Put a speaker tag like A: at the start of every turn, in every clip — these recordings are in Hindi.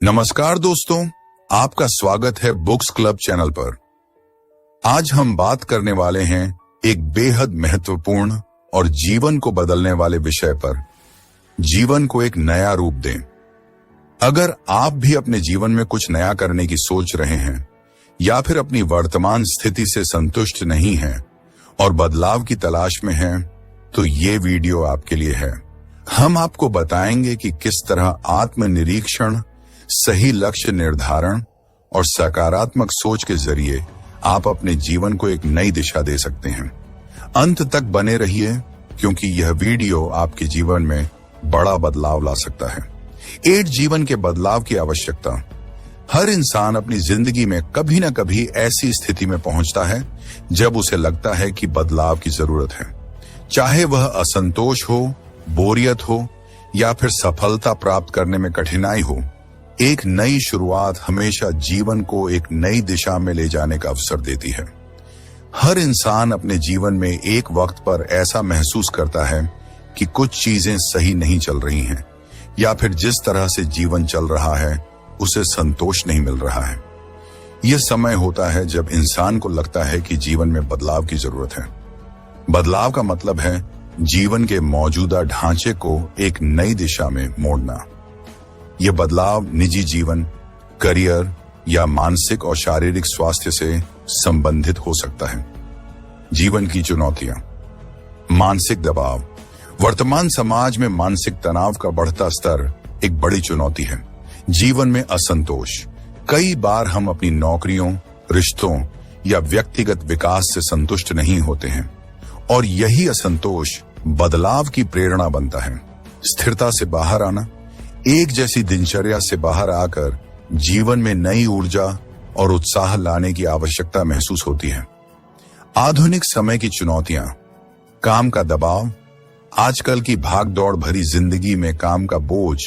A: नमस्कार दोस्तों, आपका स्वागत है बुक्स क्लब चैनल पर। आज हम बात करने वाले हैं एक बेहद महत्वपूर्ण और जीवन को बदलने वाले विषय पर। जीवन को एक नया रूप दें। अगर आप भी अपने जीवन में कुछ नया करने की सोच रहे हैं या फिर अपनी वर्तमान स्थिति से संतुष्ट नहीं हैं और बदलाव की तलाश में हैं, तो ये वीडियो आपके लिए है। हम आपको बताएंगे कि किस तरह आत्मनिरीक्षण, सही लक्ष्य निर्धारण और सकारात्मक सोच के जरिए आप अपने जीवन को एक नई दिशा दे सकते हैं। अंत तक बने रहिए, क्योंकि यह वीडियो आपके जीवन में बड़ा बदलाव ला सकता है। 8 जीवन के बदलाव की आवश्यकता। हर इंसान अपनी जिंदगी में कभी न कभी ऐसी स्थिति में पहुंचता है जब उसे लगता है कि बदलाव की जरूरत है। चाहे वह असंतोष हो, बोरियत हो या फिर सफलता प्राप्त करने में कठिनाई हो, एक नई शुरुआत हमेशा जीवन को एक नई दिशा में ले जाने का अवसर देती है। हर इंसान अपने जीवन में एक वक्त पर ऐसा महसूस करता है कि कुछ चीजें सही नहीं चल रही हैं या फिर जिस तरह से जीवन चल रहा है उसे संतोष नहीं मिल रहा है। यह समय होता है जब इंसान को लगता है कि जीवन में बदलाव की जरूरत है। बदलाव का मतलब है जीवन के मौजूदा ढांचे को एक नई दिशा में मोड़ना। यह बदलाव निजी जीवन, करियर या मानसिक और शारीरिक स्वास्थ्य से संबंधित हो सकता है। जीवन की चुनौतियां। मानसिक दबाव। वर्तमान समाज में मानसिक तनाव का बढ़ता स्तर एक बड़ी चुनौती है। जीवन में असंतोष। कई बार हम अपनी नौकरियों, रिश्तों या व्यक्तिगत विकास से संतुष्ट नहीं होते हैं और यही असंतोष बदलाव की प्रेरणा बनता है। स्थिरता से बाहर आना। एक जैसी दिनचर्या से बाहर आकर जीवन में नई ऊर्जा और उत्साह लाने की आवश्यकता महसूस होती है। आधुनिक समय की चुनौतियां। काम का दबाव। आजकल की भागदौड़ भरी जिंदगी में काम का बोझ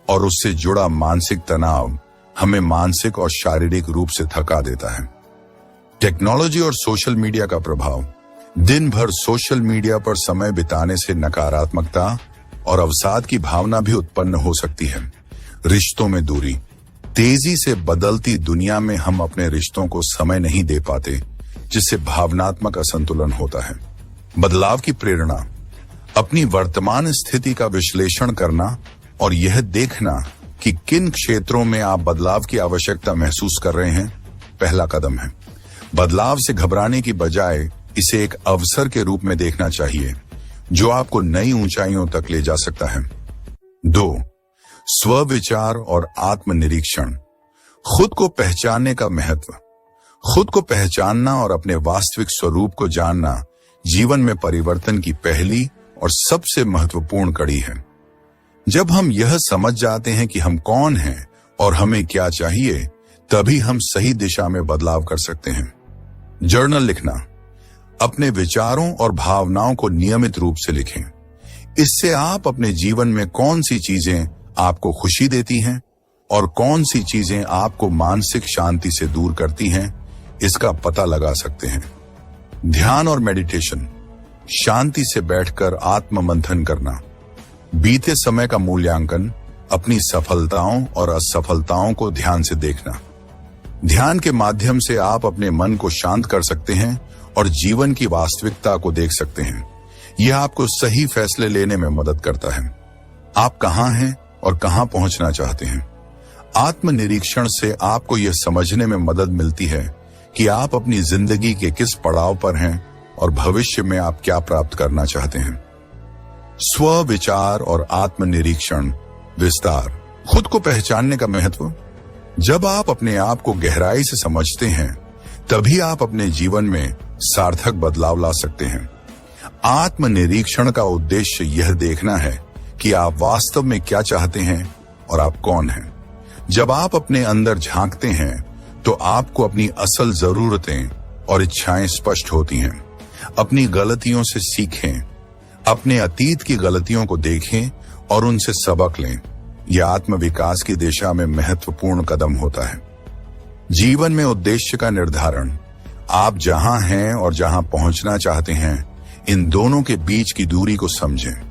A: और उससे जुड़ा मानसिक तनाव हमें मानसिक और शारीरिक रूप से थका देता है। टेक्नोलॉजी और सोशल मीडिया का प्रभाव। दिन भर सोशल मीडिया पर समय बिताने से नकारात्मकता और अवसाद की भावना भी उत्पन्न हो सकती है। रिश्तों में दूरी। तेजी से बदलती दुनिया में हम अपने रिश्तों को समय नहीं दे पाते, जिससे भावनात्मक असंतुलन होता है। बदलाव की प्रेरणा। अपनी वर्तमान स्थिति का विश्लेषण करना और यह देखना कि किन क्षेत्रों में आप बदलाव की आवश्यकता महसूस कर रहे हैं, पहला कदम है। बदलाव से घबराने की बजाय इसे एक अवसर के रूप में देखना चाहिए जो आपको नई ऊंचाइयों तक ले जा सकता है। 2. स्व-विचार और आत्मनिरीक्षण। खुद को पहचानने का महत्व। खुद को पहचानना और अपने वास्तविक स्वरूप को जानना जीवन में परिवर्तन की पहली और सबसे महत्वपूर्ण कड़ी है। जब हम यह समझ जाते हैं कि हम कौन हैं और हमें क्या चाहिए, तभी हम सही दिशा में बदलाव कर सकते हैं। जर्नल लिखना। अपने विचारों और भावनाओं को नियमित रूप से लिखें। इससे आप अपने जीवन में कौन सी चीजें आपको खुशी देती हैं और कौन सी चीजें आपको मानसिक शांति से दूर करती हैं, इसका पता लगा सकते हैं। ध्यान और मेडिटेशन। शांति से बैठकर आत्ममंथन करना। बीते समय का मूल्यांकन। अपनी सफलताओं और असफलताओं को ध्यान से देखना। ध्यान के माध्यम से आप अपने मन को शांत कर सकते हैं और जीवन की वास्तविकता को देख सकते हैं। यह आपको सही फैसले लेने में मदद करता है। आप कहां हैं और कहां पहुंचना चाहते हैं। आत्मनिरीक्षण से आपको यह समझने में मदद मिलती है कि आप अपनी जिंदगी के किस पड़ाव पर हैं और भविष्य में आप क्या प्राप्त करना चाहते हैं। स्व विचार और आत्मनिरीक्षण विस्तार। खुद को पहचानने का महत्व। जब आप अपने आप को गहराई से समझते हैं, तभी आप अपने जीवन में सार्थक बदलाव ला सकते हैं। आत्मनिरीक्षण का उद्देश्य यह देखना है कि आप वास्तव में क्या चाहते हैं और आप कौन हैं। जब आप अपने अंदर झांकते हैं, तो आपको अपनी असल जरूरतें और इच्छाएं स्पष्ट होती हैं। अपनी गलतियों से सीखें। अपने अतीत की गलतियों को देखें और उनसे सबक लें। यह आत्मविकास की दिशा में महत्वपूर्ण कदम होता है। जीवन में उद्देश्य का निर्धारण। आप जहां हैं और जहां पहुंचना चाहते हैं, इन दोनों के बीच की दूरी को समझें।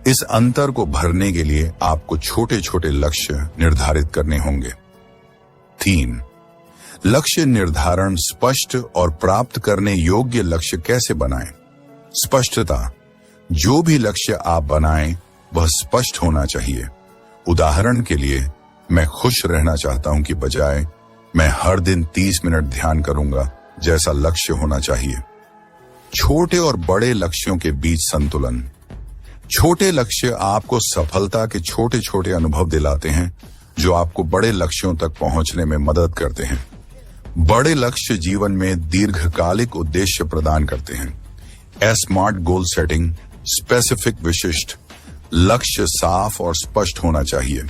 A: इस अंतर को भरने के लिए आपको छोटे छोटे लक्ष्य निर्धारित करने होंगे। 3. लक्ष्य निर्धारण स्पष्ट और प्राप्त करने योग्य लक्ष्य कैसे बनाएं? स्पष्टता। जो भी लक्ष्य आप बनाएं वह स्पष्ट होना चाहिए। उदाहरण के लिए, मैं खुश रहना चाहता हूं की बजाय मैं हर दिन 30 मिनट ध्यान करूंगा जैसा लक्ष्य होना चाहिए। छोटे और बड़े लक्ष्यों के बीच संतुलन। छोटे लक्ष्य आपको सफलता के छोटे छोटे अनुभव दिलाते हैं जो आपको बड़े लक्ष्यों तक पहुंचने में मदद करते हैं। बड़े लक्ष्य जीवन में दीर्घकालिक उद्देश्य प्रदान करते हैं। Smart goal setting. स्पेसिफिक विशिष्ट लक्ष्य साफ और स्पष्ट होना चाहिए।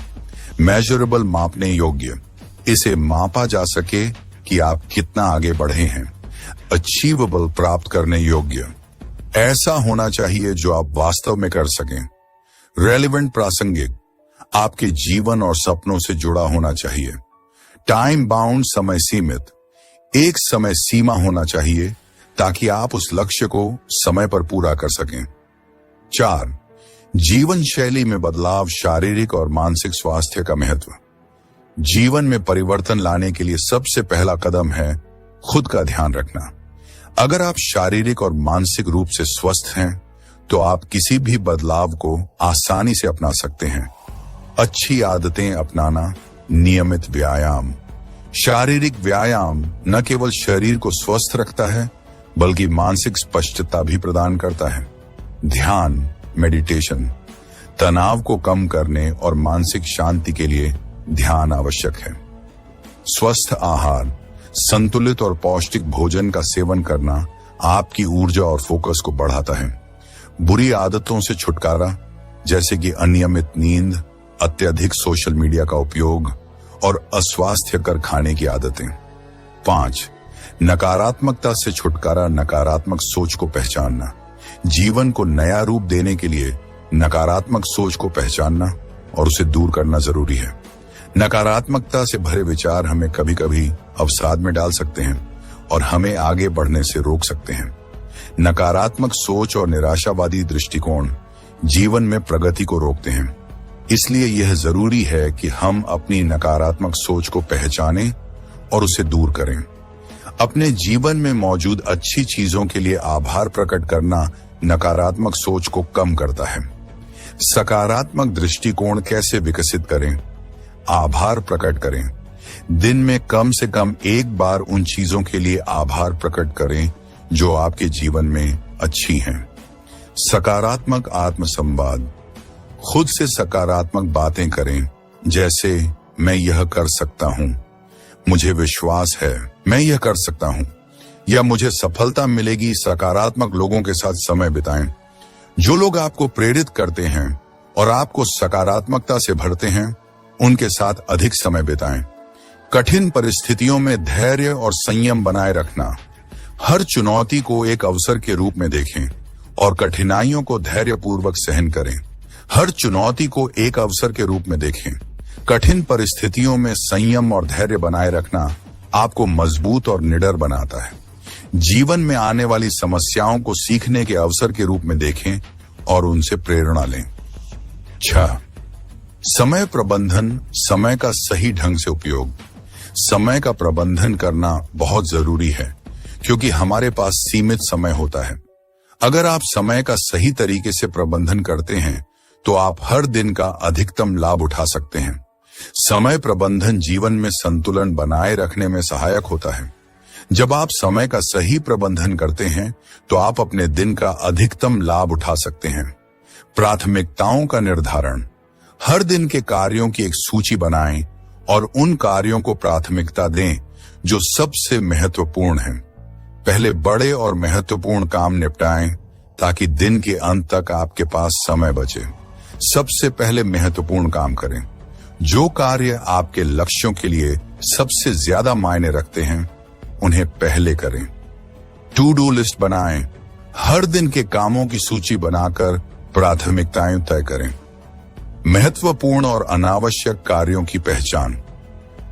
A: मेजरेबल मापने योग्य, इसे मापा जा सके कि आप कितना आगे बढ़े हैं। अचीवेबल प्राप्त करने योग्य, ऐसा होना चाहिए जो आप वास्तव में कर सकें। रेलेवेंट प्रासंगिक, आपके जीवन और सपनों से जुड़ा होना चाहिए। टाइम बाउंड समय सीमित, एक समय सीमा होना चाहिए ताकि आप उस लक्ष्य को समय पर पूरा कर सकें। 4. जीवन शैली में बदलाव, शारीरिक और मानसिक स्वास्थ्य का महत्व। जीवन में परिवर्तन लाने के लिए सबसे पहला कदम है खुद का ध्यान रखना। अगर आप शारीरिक और मानसिक रूप से स्वस्थ हैं तो आप किसी भी बदलाव को आसानी से अपना सकते हैं। अच्छी आदतें अपनाना, नियमित व्यायाम। शारीरिक व्यायाम न केवल शरीर को स्वस्थ रखता है बल्कि मानसिक स्पष्टता भी प्रदान करता है। ध्यान, मेडिटेशन। तनाव को कम करने और मानसिक शांति के लिए ध्यान आवश्यक है। स्वस्थ आहार, संतुलित और पौष्टिक भोजन का सेवन करना आपकी ऊर्जा और फोकस को बढ़ाता है। बुरी आदतों से छुटकारा, जैसे कि अनियमित नींद, अत्यधिक सोशल मीडिया का उपयोग और अस्वास्थ्यकर खाने की आदतें। 5. नकारात्मकता से छुटकारा, नकारात्मक सोच को पहचानना। जीवन को नया रूप देने के लिए नकारात्मक सोच को पहचानना और उसे दूर करना जरूरी है। नकारात्मकता से भरे विचार हमें कभी कभी अवसाद में डाल सकते हैं और हमें आगे बढ़ने से रोक सकते हैं। नकारात्मक सोच और निराशावादी दृष्टिकोण जीवन में प्रगति को रोकते हैं। इसलिए यह जरूरी है कि हम अपनी नकारात्मक सोच को पहचानें और उसे दूर करें। अपने जीवन में मौजूद अच्छी चीजों के लिए आभार प्रकट करना नकारात्मक सोच को कम करता है। सकारात्मक दृष्टिकोण कैसे विकसित करें? आभार प्रकट करें। दिन में कम से कम एक बार उन चीजों के लिए आभार प्रकट करें जो आपके जीवन में अच्छी हैं। सकारात्मक आत्मसंवाद। खुद से सकारात्मक बातें करें, जैसे मैं यह कर सकता हूं, मुझे विश्वास है मैं यह कर सकता हूं, या मुझे सफलता मिलेगी। सकारात्मक लोगों के साथ समय बिताएं। जो लोग आपको प्रेरित करते हैं और आपको सकारात्मकता से भरते हैं, उनके साथ अधिक समय बिताएं। कठिन परिस्थितियों में धैर्य और संयम बनाए रखना। हर चुनौती को एक अवसर के रूप में देखें और कठिनाइयों को धैर्यपूर्वक सहन करें। हर चुनौती को एक अवसर के रूप में देखें। कठिन परिस्थितियों में संयम और धैर्य बनाए रखना आपको मजबूत और निडर बनाता है। जीवन में आने वाली समस्याओं को सीखने के अवसर के रूप में देखें और उनसे प्रेरणा लें। 6. समय प्रबंधन, समय का सही ढंग से उपयोग। समय का प्रबंधन करना बहुत जरूरी है क्योंकि हमारे पास सीमित समय होता है। अगर आप समय का सही तरीके से प्रबंधन करते हैं तो आप हर दिन का अधिकतम लाभ उठा सकते हैं। समय प्रबंधन जीवन में संतुलन बनाए रखने में सहायक होता है। जब आप समय का सही प्रबंधन करते हैं तो आप अपने दिन का अधिकतम लाभ उठा सकते हैं। प्राथमिकताओं का निर्धारण। हर दिन के कार्यों की एक सूची बनाएं और उन कार्यों को प्राथमिकता दें जो सबसे महत्वपूर्ण हैं। पहले बड़े और महत्वपूर्ण काम निपटाएं ताकि दिन के अंत तक आपके पास समय बचे। सबसे पहले महत्वपूर्ण काम करें। जो कार्य आपके लक्ष्यों के लिए सबसे ज्यादा मायने रखते हैं उन्हें पहले करें। टू डू लिस्ट बनाएं। हर दिन के कामों की सूची बनाकर प्राथमिकताएं तय करें। महत्वपूर्ण और अनावश्यक कार्यों की पहचान।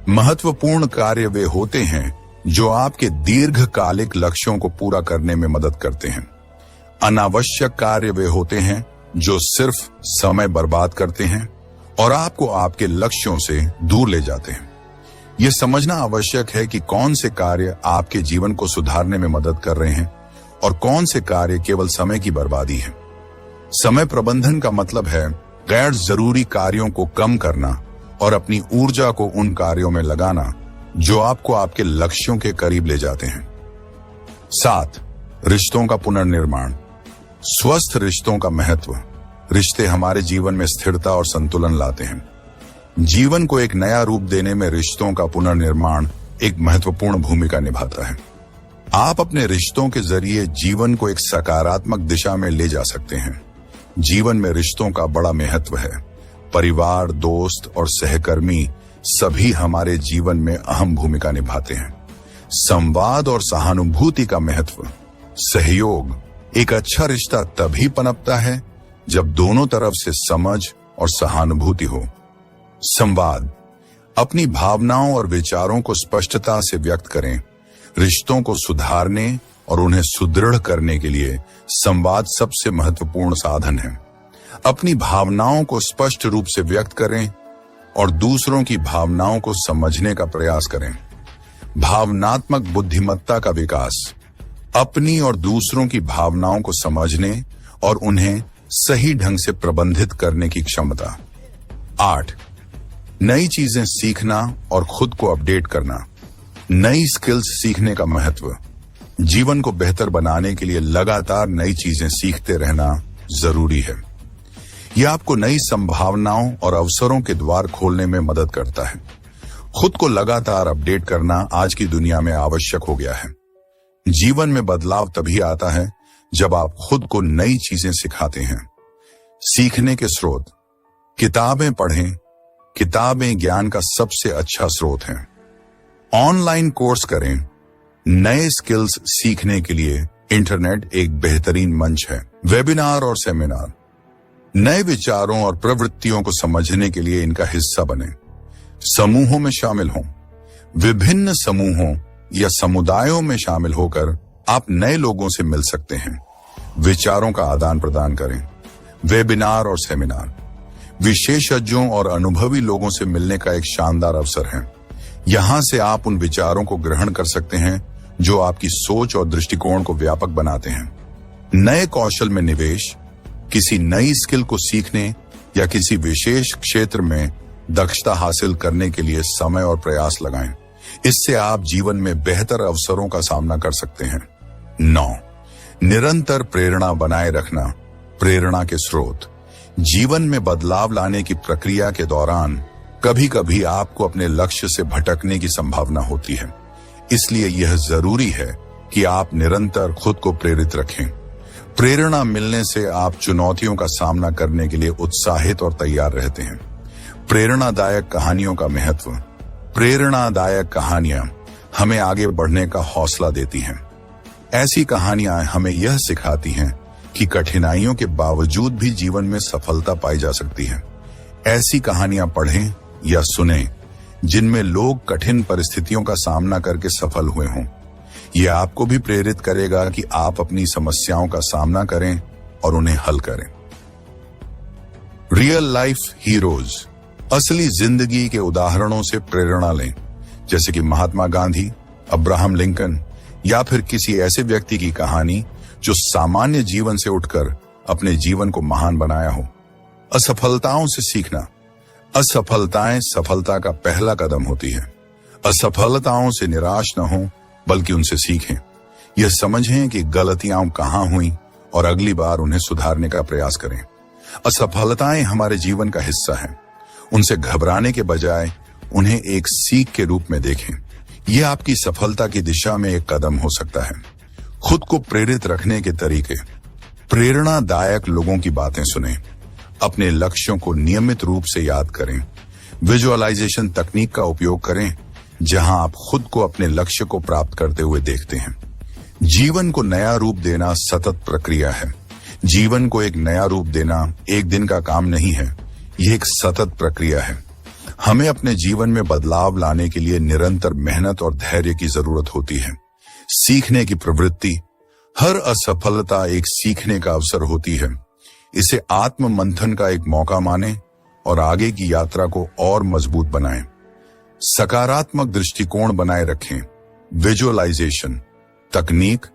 A: महत्वपूर्ण कार्य वे होते हैं जो आपके दीर्घकालिक लक्ष्यों को पूरा करने में मदद करते हैं। अनावश्यक कार्य वे होते हैं जो सिर्फ समय बर्बाद करते हैं और आपको आपके लक्ष्यों से दूर ले जाते हैं। यह समझना आवश्यक है कि कौन से कार्य आपके जीवन को सुधारने में मदद कर रहे हैं और कौन से कार्य केवल समय की बर्बादी है। समय प्रबंधन का मतलब है गैर जरूरी कार्यों को कम करना और अपनी ऊर्जा को उन कार्यों में लगाना जो आपको आपके लक्ष्यों के करीब ले जाते हैं। 7. रिश्तों का पुनर्निर्माण। स्वस्थ रिश्तों का महत्व। रिश्ते हमारे जीवन में स्थिरता और संतुलन लाते हैं। जीवन को एक नया रूप देने में रिश्तों का पुनर्निर्माण एक महत्वपूर्ण भूमिका निभाता है। आप अपने रिश्तों के जरिए जीवन को एक सकारात्मक दिशा में ले जा सकते हैं। जीवन में रिश्तों का बड़ा महत्व है। परिवार, दोस्त और सहकर्मी सभी हमारे जीवन में अहम भूमिका निभाते हैं। संवाद और सहानुभूति का महत्व। सहयोग। एक अच्छा रिश्ता तभी पनपता है जब दोनों तरफ से समझ और सहानुभूति हो। संवाद। अपनी भावनाओं और विचारों को स्पष्टता से व्यक्त करें। रिश्तों को सुधारने और उन्हें सुदृढ़ करने के लिए संवाद सबसे महत्वपूर्ण साधन है। अपनी भावनाओं को स्पष्ट रूप से व्यक्त करें और दूसरों की भावनाओं को समझने का प्रयास करें। भावनात्मक बुद्धिमत्ता का विकास। अपनी और दूसरों की भावनाओं को समझने और उन्हें सही ढंग से प्रबंधित करने की क्षमता। 8. नई चीजें सीखना और खुद को अपडेट करना। नई स्किल्स सीखने का महत्व। जीवन को बेहतर बनाने के लिए लगातार नई चीजें सीखते रहना जरूरी है। यह आपको नई संभावनाओं और अवसरों के द्वार खोलने में मदद करता है। खुद को लगातार अपडेट करना आज की दुनिया में आवश्यक हो गया है। जीवन में बदलाव तभी आता है जब आप खुद को नई चीजें सिखाते हैं। सीखने के स्रोत। किताबें पढ़ें। किताबें ज्ञान का सबसे अच्छा स्रोत हैं। ऑनलाइन कोर्स करें। नए स्किल्स सीखने के लिए इंटरनेट एक बेहतरीन मंच है। वेबिनार और सेमिनार। नए विचारों और प्रवृत्तियों को समझने के लिए इनका हिस्सा बने। समूहों में शामिल हों। विभिन्न समूहों या समुदायों में शामिल होकर आप नए लोगों से मिल सकते हैं। विचारों का आदान प्रदान करें। वेबिनार और सेमिनार विशेषज्ञों और अनुभवी लोगों से मिलने का एक शानदार अवसर है। यहां से आप उन विचारों को ग्रहण कर सकते हैं जो आपकी सोच और दृष्टिकोण को व्यापक बनाते हैं। नए कौशल में निवेश। किसी नई स्किल को सीखने या किसी विशेष क्षेत्र में दक्षता हासिल करने के लिए समय और प्रयास लगाएं। इससे आप जीवन में बेहतर अवसरों का सामना कर सकते हैं। 9. निरंतर प्रेरणा बनाए रखना। प्रेरणा के स्रोत। जीवन में बदलाव लाने की प्रक्रिया के दौरान कभी कभी आपको अपने लक्ष्य से भटकने की संभावना होती है। इसलिए यह जरूरी है कि आप निरंतर खुद को प्रेरित रखें। प्रेरणा मिलने से आप चुनौतियों का सामना करने के लिए उत्साहित और तैयार रहते हैं। प्रेरणादायक कहानियों का महत्व। प्रेरणादायक कहानियां हमें आगे बढ़ने का हौसला देती हैं। ऐसी कहानियां हमें यह सिखाती हैं कि कठिनाइयों के बावजूद भी जीवन में सफलता पाई जा सकती है। ऐसी कहानियां पढ़ें या सुनें जिनमें लोग कठिन परिस्थितियों का सामना करके सफल हुए हों। यह आपको भी प्रेरित करेगा कि आप अपनी समस्याओं का सामना करें और उन्हें हल करें। Real life heroes. असली जिंदगी के उदाहरणों से प्रेरणा लें, जैसे कि महात्मा गांधी, अब्राहम लिंकन या फिर किसी ऐसे व्यक्ति की कहानी जो सामान्य जीवन से उठकर अपने जीवन को महान बनाया हो। असफलताओं से सीखना। असफलताएं सफलता का पहला कदम होती है। असफलताओं से निराश न हो बल्कि उनसे सीखें। यह समझें कि गलतियां कहां हुई और अगली बार उन्हें सुधारने का प्रयास करें। असफलताएं हमारे जीवन का हिस्सा हैं। उनसे घबराने के बजाय उन्हें एक सीख के रूप में देखें। यह आपकी सफलता की दिशा में एक कदम हो सकता है। खुद को प्रेरित रखने के तरीके। प्रेरणादायक लोगों की बातें सुनें। अपने लक्ष्यों को नियमित रूप से याद करें। विजुअलाइजेशन तकनीक का उपयोग करें, जहां आप खुद को अपने लक्ष्य को प्राप्त करते हुए देखते हैं। जीवन को नया रूप देना सतत प्रक्रिया है। जीवन को एक नया रूप देना एक दिन का काम नहीं है, यह एक सतत प्रक्रिया है। हमें अपने जीवन में बदलाव लाने के लिए निरंतर मेहनत और धैर्य की जरूरत होती है। सीखने की प्रवृत्ति। हर असफलता एक सीखने का अवसर होती है। इसे आत्म मंथन का एक मौका माने और आगे की यात्रा को और मजबूत बनाएं। सकारात्मक दृष्टिकोण बनाए रखें। विजुअलाइजेशन तकनीक,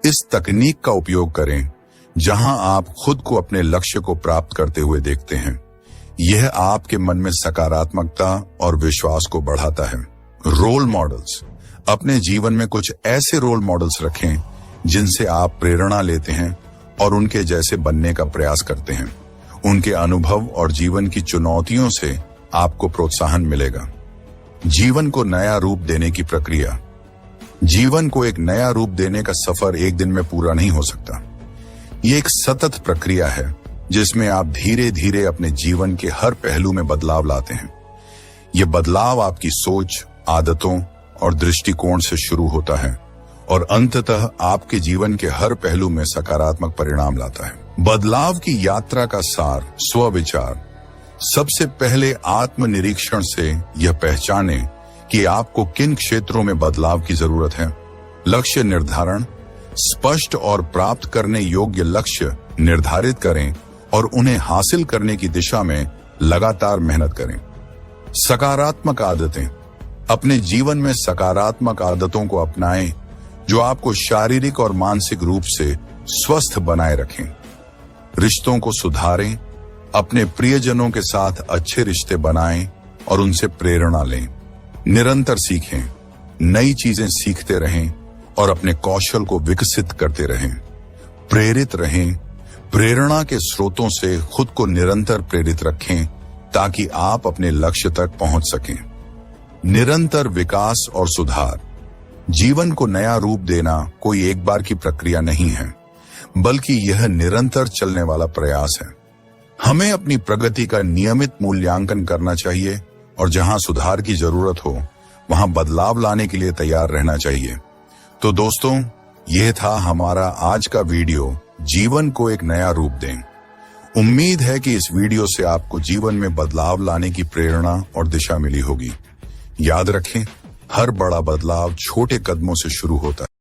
A: इस तकनीक का उपयोग करें जहां आप खुद को अपने लक्ष्य को प्राप्त करते हुए देखते हैं। यह आपके मन में सकारात्मकता और विश्वास को बढ़ाता है। रोल मॉडल्स, अपने जीवन में कुछ ऐसे रोल मॉडल्स रखें जिनसे आप प्रेरणा लेते हैं और उनके जैसे बनने का प्रयास करते हैं। उनके अनुभव और जीवन की चुनौतियों से आपको प्रोत्साहन मिलेगा। जीवन को नया रूप देने की प्रक्रिया, जीवन को एक नया रूप देने का सफर एक दिन में पूरा नहीं हो सकता। ये एक सतत प्रक्रिया है जिसमें आप धीरे धीरे अपने जीवन के हर पहलू में बदलाव लाते हैं। ये बदलाव आपकी सोच, आदतों और दृष्टिकोण से शुरू होता है और अंततः आपके जीवन के हर पहलू में सकारात्मक परिणाम लाता है। बदलाव की यात्रा का सार स्वविचार। सबसे पहले आत्मनिरीक्षण से यह पहचानें कि आपको किन क्षेत्रों में बदलाव की जरूरत है। लक्ष्य निर्धारण, स्पष्ट और प्राप्त करने योग्य लक्ष्य निर्धारित करें और उन्हें हासिल करने की दिशा में लगातार मेहनत करें। सकारात्मक आदतें, अपने जीवन में सकारात्मक आदतों को अपनाएं जो आपको शारीरिक और मानसिक रूप से स्वस्थ बनाए रखें। रिश्तों को सुधारें, अपने प्रियजनों के साथ अच्छे रिश्ते बनाएं और उनसे प्रेरणा लें। निरंतर सीखें, नई चीजें सीखते रहें और अपने कौशल को विकसित करते रहें। प्रेरित रहें, प्रेरणा के स्रोतों से खुद को निरंतर प्रेरित रखें ताकि आप अपने लक्ष्य तक पहुंच सकें। निरंतर विकास और सुधार, जीवन को नया रूप देना कोई एक बार की प्रक्रिया नहीं है, बल्कि यह निरंतर चलने वाला प्रयास है। हमें अपनी प्रगति का नियमित मूल्यांकन करना चाहिए और जहां सुधार की जरूरत हो वहां बदलाव लाने के लिए तैयार रहना चाहिए। तो दोस्तों, यह था हमारा आज का वीडियो, जीवन को एक नया रूप दें। उम्मीद है कि इस वीडियो से आपको जीवन में बदलाव लाने की प्रेरणा और दिशा मिली होगी। याद रखें, हर बड़ा बदलाव छोटे कदमों से शुरू होता है।